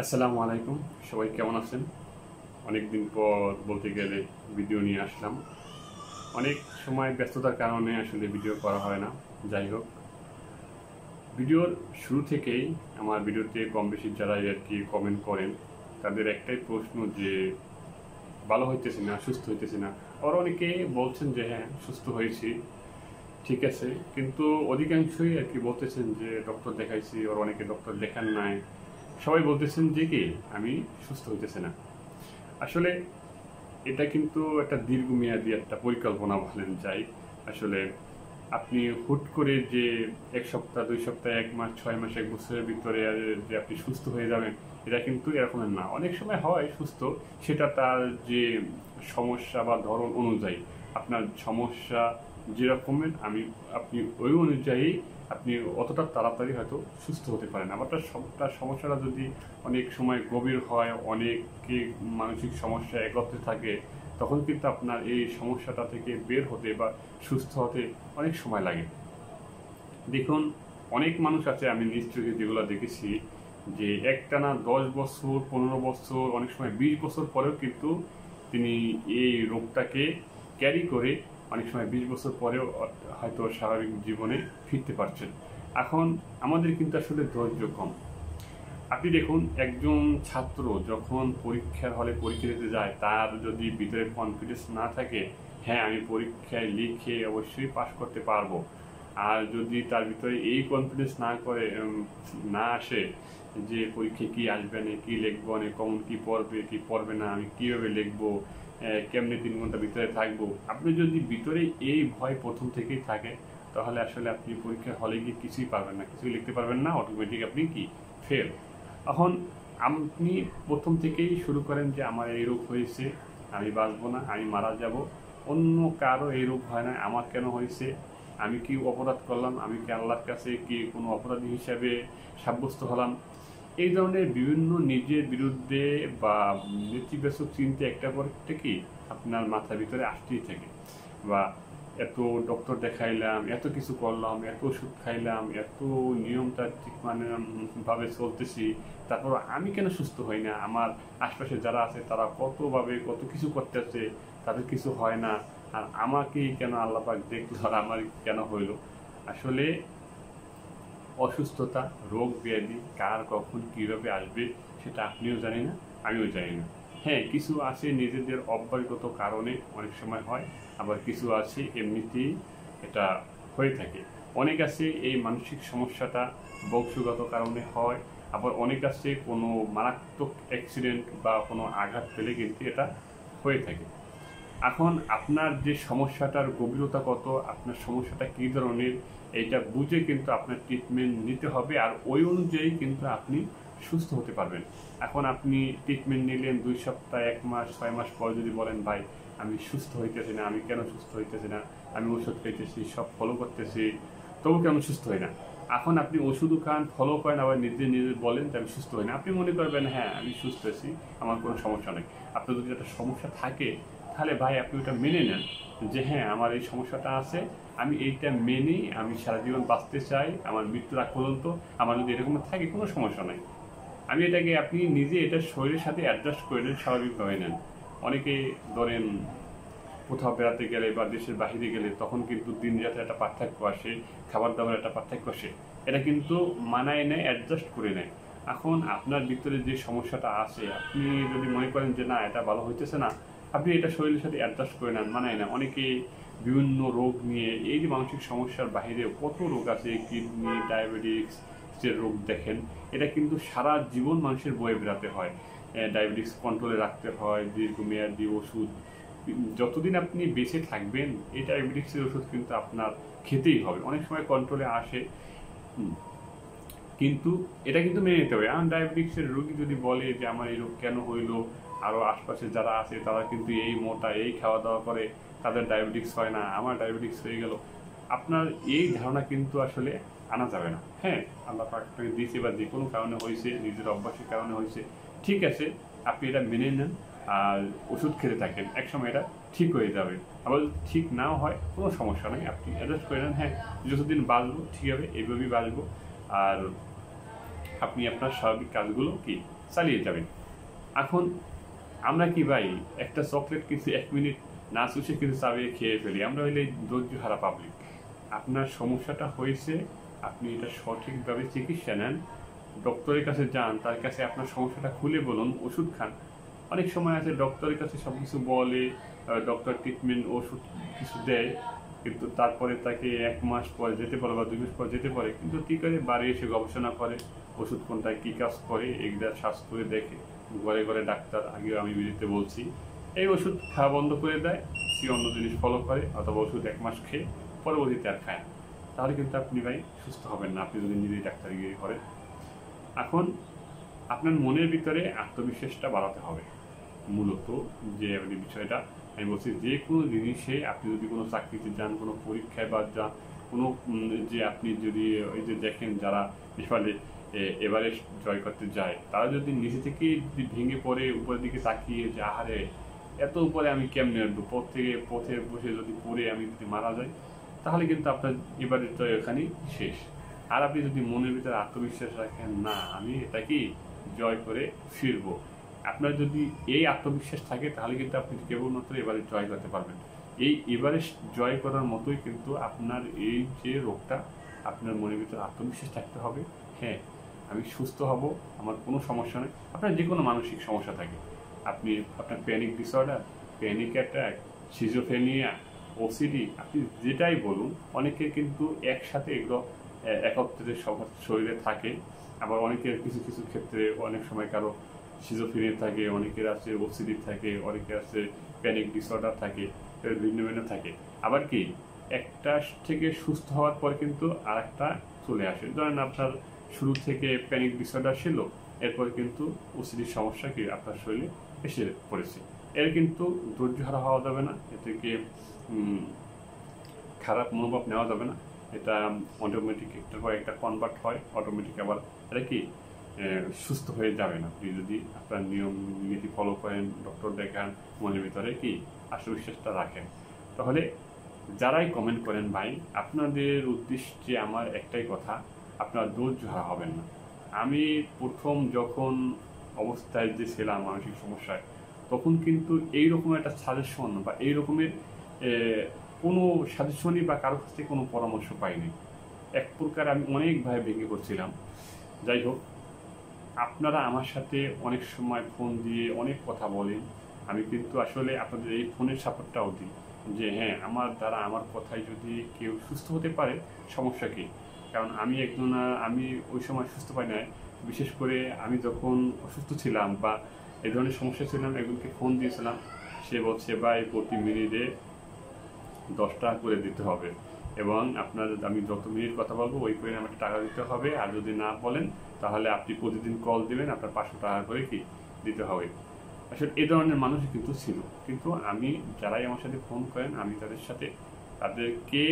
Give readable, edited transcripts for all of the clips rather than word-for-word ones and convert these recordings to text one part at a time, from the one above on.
আসসালামু আলাইকুম। সবাই কেমন আছেন? অনেক দিন পর বলতে গেলে ভিডিও নিয়ে আসলাম। অনেক সময় ব্যস্ততার কারণে আসলে ভিডিও করা হয় না। যাই হোক, ভিডিওর শুরু থেকেই আমার ভিডিওতে কম বেশি যারা আর কি কমেন্ট করেন, তাদের একটাই প্রশ্ন যে ভালো হইতেছি না, সুস্থ হইতেছি না। আবার অনেকে বলছেন যে হ্যাঁ, সুস্থ হয়েছি, ঠিক আছে, কিন্তু অধিকাংশই আর কি বলতেছেন যে ডক্টর দেখাইছি, আর অনেকে ডক্টর দেখান নাই। সবাই বলতেছেন যে কি আমি সুস্থ হইতেছি না। আসলে এটা কিন্তু একটা দীর্ঘমেয়াদী একটা পরিকল্পনা বলেন যাই। আসলে আপনি হুট করে যে ১ সপ্তাহ, ২ সপ্তাহ, ১ মাস, ৬ মাস, ১ বছরের ভিতরে যে আপনি সুস্থ হয়ে যাবেন, এটা কিন্তু এরকমের না। অনেক সময় হয় সুস্থ, সেটা তার যে সমস্যা বা ধরন অনুযায়ী। আপনার সমস্যা যেরকমের আপনি ওই অনুযায়ী আপনি অতটা তাড়াতাড়ি হয়তো সুস্থ হতে পারেন। আবার তার সমস্যাটা যদি অনেক সময় গভীর হয়, অনেকে মানসিক সমস্যা একত্রে থাকে, তখন কিন্তু আপনার এই সমস্যাটা থেকে বের হতে বা সুস্থ হতে অনেক সময় লাগে। দেখুন, অনেক মানুষ আছে, আমি নিজ চোখে যেগুলো দেখেছি, যে একটানা ১০ বছর, ১৫ বছর, অনেক সময় ২০ বছর পরেও কিন্তু তিনি এই রোগটাকে ক্যারি করে অনেক সময় ২০ বছর পরেও হয়তো স্বাভাবিক জীবনে ফিরতে পারছেন। এখন আমাদের কিন্তু আসলে ধৈর্য কম। আপনি দেখুন, একজন ছাত্র যখন পরীক্ষার হলে পরীক্ষা দিতে যায়, তার যদি ভিতরে কনফিডেন্স না থাকে, হ্যাঁ আমি পরীক্ষায় লিখে অবশ্যই পাশ করতে পারবো, আর যদি তার ভিতরে এই কনফিডেন্স না আসে যে পরীক্ষায় কি আসবে না, কি লিখবো না, কমন কি পড়বে কি পড়বে না, আমি কিভাবে লিখবো, কেমনে ৩ ঘন্টা ভিতরে থাকবো, আপনি যদি ভিতরে এই ভয় প্রথম থেকেই থাকে, তাহলে আসলে আপনি পরীক্ষার হলে গিয়ে কিছুই পারবেন না, কিছুই লিখতে পারবেন না, অটোমেটিক আপনি কি ফেল। এখন আপনি প্রথম থেকেই শুরু করেন যে আমার এই রোগ হয়েছে, আমি বাঁচবো না, আমি মারা যাব, অন্য কারো এই রোগ হয় না, আমার কেন হয়েছে, আমি কি অপরাধ করলাম, আমি কি আল্লাহর কাছে কি কোনো অপরাধী হিসাবে সাব্যস্ত হলাম। এই ধরনের বিভিন্ন নিজের বিরুদ্ধে বা নেতিবাচক চিন্তা একটা পর একটা কি আপনার মাথার ভিতরে আসতেই থাকে। বা এত ডক্টর দেখাইলাম, এত কিছু করলাম, এত ওষুধ খাইলাম, এত নিয়মতান্ত্রিক ভাবে চলতেছি, তারপর আমি কেন সুস্থ হই না, আমার আশপাশে যারা আছে তারা কতভাবে কত কিছু করতেছে, তাদের কিছু হয় না, আর আমাকেই কেন আল্লাহ পাক দেখলো আর আমার কেন হইলো। আসলে অসুস্থতা, রোগ ব্যাধি কার কখন কীভাবে আসবে সেটা আপনিও জানি না, আমিও জানি না। হ্যাঁ, কিছু আছে নিজেদের অভ্যাসগত কারণে অনেক সময় হয়, আবার কিছু আছে এমনিতেই এটা হয়ে থাকে। অনেক আছে এই মানসিক সমস্যাটা বংশগত কারণে হয়, আবার অনেক আছে কোনো মারাত্মক অ্যাক্সিডেন্ট বা কোনো আঘাত পেলে কিন্তু এটা হয়ে থাকে। এখন আপনার যে সমস্যাটার গভীরতা কত, আপনার সমস্যাটা কী ধরনের, এইটা বুঝে কিন্তু আপনার ট্রিটমেন্ট নিতে হবে, আর ওই অনুযায়ী কিন্তু আপনি সুস্থ হতে পারবেন। এখন আপনি ট্রিটমেন্ট নিলেন ২ সপ্তাহ, ১ মাস, ৬ মাস পর যদি বলেন ভাই আমি সুস্থ হইতেছি না, আমি কেন সুস্থ হইতেছি না, আমি ওষুধ খাইতেছি, সব ফলো করতেছি, তবু কেন সুস্থ হই না। এখন আপনি ওষুধও খান, ফলো করেন, আবার নিজে নিজে বলেন যে আমি সুস্থ হই না, আপনি মনে করবেন হ্যাঁ আমি সুস্থ আছি, আমার কোনো সমস্যা নেই। আপনার যদি একটা সমস্যা থাকে, তাহলে ভাই আপনি ওটা মেনে নেন যে হ্যাঁ আমার এই সমস্যাটা আছে, আমি এইটা মেনে আমি সারা জীবন বাঁচতে চাই, আমার মৃত্যুর আগ পর্যন্ত আমার যদি এরকম থাকে কোনো সমস্যা নাই। আমি এটাকে আপনি নিজে এটা শরীরের সাথে অ্যাডজাস্ট করে নেন, স্বাভাবিকভাবে নেন। অনেকে ধরেন কোথাও বেড়াতে গেলে বা দেশের বাহিরে গেলে তখন কিন্তু দিন রাতের একটা পার্থক্য আসে, খাবার দাবার একটা পার্থক্য আসে, এটা কিন্তু মানায় নেয়, অ্যাডজাস্ট করে নেয়। এখন আপনার ভিতরে যে সমস্যাটা আছে, আপনি যদি মনে করেন যে না এটা ভালো হইতেছে না, আপনি এটা শরীরের সাথে অ্যাডজাস্ট করে নেন, মানায় না। অনেকে বিভিন্ন রোগ নিয়ে, এই যে মানসিক সমস্যার বাহিরেও কত রোগ আছে, কিডনি, ডায়াবেটিক্স যে রোগ দেখেন, এটা কিন্তু সারা জীবন মানুষের বয়ে বেড়াতে হয়। ডায়াবেটিক্স কন্ট্রোলে রাখতে হয়, দীর্ঘমেয়াদী ওষুধ, যতদিন আপনি বেঁচে থাকবেন এই ডায়াবেটিক্সের ওষুধ কিন্তু আপনার খেতেই হবে। অনেক সময় কন্ট্রোলে আসে, কিন্তু এটা কিন্তু মেনে নিতে হবে। এখন ডায়াবেটিক্সের রোগী যদি বলে যে আমার এই রোগ কেন হইলো, আরও আশপাশে যারা আছে তারা কিন্তু এই মোটা, এই খাওয়া দাওয়া করে, তাদের ডায়াবেটিক্স হয় না, আমার ডায়াবেটিক্স হয়ে গেল, আপনার এই ধারণা কিন্তু আসলে আনা যাবে না। হ্যাঁ, আল্লাহ পাক আপনাকে দিয়েছে বা যে কোনো কারণে হয়েছে, নিজের অভ্যাসের কারণে হয়েছে, ঠিক আছে, আপনি এটা মেনে নেন আর ওষুধ খেতে থাকেন, একসময় এটা ঠিক হয়ে যাবে। আবার যদি ঠিক নাও হয় কোনো সমস্যা নেই, আপনি অ্যাডজাস্ট করে নেন, হ্যাঁ যতদিন বাঁচবো ঠিক হবে, এইভাবেই বাঁচবো। আর আপনি আপনার স্বাভাবিক কাজগুলো কি চালিয়ে যাবেন। এখন আমরা কি ভাই একটা চকলেট কিছু 1 মিনিট না চুষে কিছু চাবিয়ে খেয়ে ফেলি, আমরা হইলে ধৈর্য হারা পাবলিক। আপনার সমস্যাটা হয়েছে, আপনি এটা সঠিকভাবে চিকিৎসা নেন, ডক্টরের কাছে যান, তার কাছে আপনার সমস্যাটা খুলে বলুন, ওষুধ খান। অনেক সময় আছে ডক্টরের কাছে সব কিছু বলে, ডক্টর ট্রিটমেন্ট ওষুধ কিছু দেয়, কিন্তু তারপরে তাকে 1 মাস পরে যেতে পারে বা 2 মাস পরে যেতে পারে, কিন্তু কী করে বাড়ি এসে গবেষণা করে ওষুধ কোনটায় কী কাজ করে এগুলা সার্চ করে দেখে। ঘরে ঘরে ডাক্তার, আগেও আমি ভিডিওতে বলছি, এই ওষুধ খাওয়া বন্ধ করে দেয়, সে অন্য জিনিস ফলো করে, অথবা ওষুধ 1 মাস খেয়ে পরবর্তীতে আর খায় না। তাহলে কিন্তু আপনি ভাই সুস্থ হবেন না, আপনি যদি নিজেই ডাক্তারগিরি করেন। এখন আপনার মনের ভিতরে আত্মবিশ্বাসটা বাড়াতে হবে মূলত। যে বিষয়টা আমি বলছি, যে কোনো জিনিসে আপনি যদি কোনো চাকরিতে যান, কোনো পরীক্ষায় বা যান, কোনো যে আপনি যদি ওই যে দেখেন যারা নেপালে এভারেস্ট জয় করতে যায়, তারা যদি নিচে থেকে যদি ভেঙে পড়ে উপরের দিকে তাকিয়ে যে আহারে এত উপরে আমি কেমনে উঠবো, পথে বসে যদি পড়ে আমি যদি মারা যাই, তাহলে কিন্তু আপনার এবারের জয় এখানেই শেষ। আর আপনি যদি মনের ভিতরে আত্মবিশ্বাস রাখেন, না আমি এটাকেই জয় করে ফিরবো, আপনার যদি এই আত্মবিশ্বাস থাকে, তাহলে কিন্তু আপনি কেবলমাত্র এবারে জয় করতে পারবেন। এই এবারে জয় করার মতোই কিন্তু আপনার এই যে রোগটা, আপনার মনের ভিতরে আত্মবিশ্বাস থাকতে হবে, হ্যাঁ আমি সুস্থ হব, আমার কোনো সমস্যা নেই। আপনার যে কোনো মানসিক সমস্যা থাকে, আপনি আপনার panic disorder, panic attack, schizophrenia, OCD, আপনি যেটাই বলুন, অনেকের কিন্তু একসাথে এগুলো একত্রে সবার শরীরে থাকে। আবার অনেকের কিছু কিছু ক্ষেত্রে অনেক সময় কারো সিজোফ্রেনিয়া থাকে, অনেকের আছে ওসিডি থাকে, অনেকের আছে প্যানিক ডিসঅর্ডার থাকে, ভিন্ন ভিন্ন থাকে। আবার কি একটা থেকে সুস্থ হওয়ার পর কিন্তু আর একটা চলে আসে। ধরেন আপনার শুরু থেকে প্যানিক ডিসঅর্ডার ছিল, এরপর কিন্তু ওসিডির সমস্যা কি আপনার শরীরে এসে পড়েছে। এর কিন্তু ধৈর্য হারা হওয়া যাবে না, এ থেকে খারাপ মনোভাব নেওয়া যাবে না। এটা অটোমেটিক একটার পর একটা কনভার্ট হয়, অটোমেটিক আবার এটা কি সুস্থ হয়ে যাবেন আপনি যদি আপনার নিয়ম নীতি ফলো করেন, ডক্টর দেখান, মনের ভিতরে কি আত্মবিশ্বাসটা রাখেন। তাহলে যারাই কমেন্ট করেন ভাই, আপনাদের উদ্দেশ্যে আমার একটাই কথা, আপনার ধৈর্য হারা হবেন না। আমি প্রথম যখন অবস্থায় যে ছিলাম মানসিক সমস্যায়, তখন কিন্তু এইরকম একটা সাজেশন বা এই রকমের কোনো সাজেশনই বা কারোর কাছ থেকে কোনো পরামর্শ পাইনি। এক প্রকার আমি অনেকভাবে ভেঙে পড়ছিলাম। যাই হোক, আপনারা আমার সাথে অনেক সময় ফোন দিয়ে অনেক কথা বলেন, আমি কিন্তু আসলে আপনাদের এই ফোনের সাপোর্টটাও দিই যে হ্যাঁ আমার দ্বারা আমার কথায় যদি কেউ সুস্থ হতে পারে, সমস্যা কী। কারণ আমি ওই সময় সুস্থ পাই না, বিশেষ করে আমি যখন অসুস্থ ছিলাম বা এই ধরনের সমস্যা ছিলাম, একজনকে ফোন দিয়েছিলাম, সে বলছে ভাই প্রতি মিনিটে 10 টাকা করে দিতে হবে, এবং আপনার আমি যত মিনিট কথা বলবো ওই করে আমাকে টাকা দিতে হবে, আর যদি না বলেন তাহলে আপনি প্রতিদিন কল দেবেন, আপনার 500 টাকা করে কি দিতে হবে। আসলে এই ধরনের মানুষই কিন্তু ছিল। কিন্তু আমি যারাই আমার সাথে ফোন করেন, আমি তাদেরকে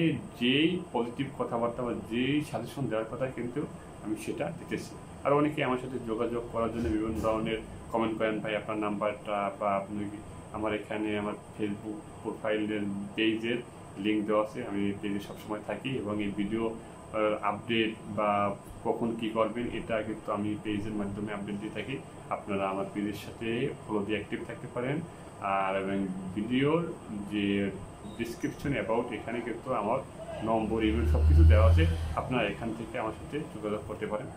যেই পজিটিভ কথাবার্তা বা যেই সাজেশন দেওয়ার কথা কিন্তু আমি সেটা দিতেছি। আর অনেকে আমার সাথে যোগাযোগ করার জন্য বিভিন্ন ধরনের কমেন্ট করেন, ভাই আপনার নাম্বারটা বা আপনি আমার এখানে আমার ফেসবুক প্রোফাইলের পেজের লিঙ্ক দেওয়া আছে, আমি পেজে সবসময় থাকি, এবং এই ভিডিও আপডেট বা কখন কি করবেন এটা কিন্তু আমি পেজের মাধ্যমে আপডেট দিয়ে থাকি। আপনারা আমার পেজের সাথে ফলো দিয়ে অ্যাক্টিভ থাকতে পারেন। আর এবং ভিডিওর যে ডিসক্রিপশন অ্যাবাউট, এখানে কিন্তু আমার নম্বর, ইমেল সব কিছু দেওয়া আছে, আপনারা এখান থেকে আমার সাথে যোগাযোগ করতে পারেন।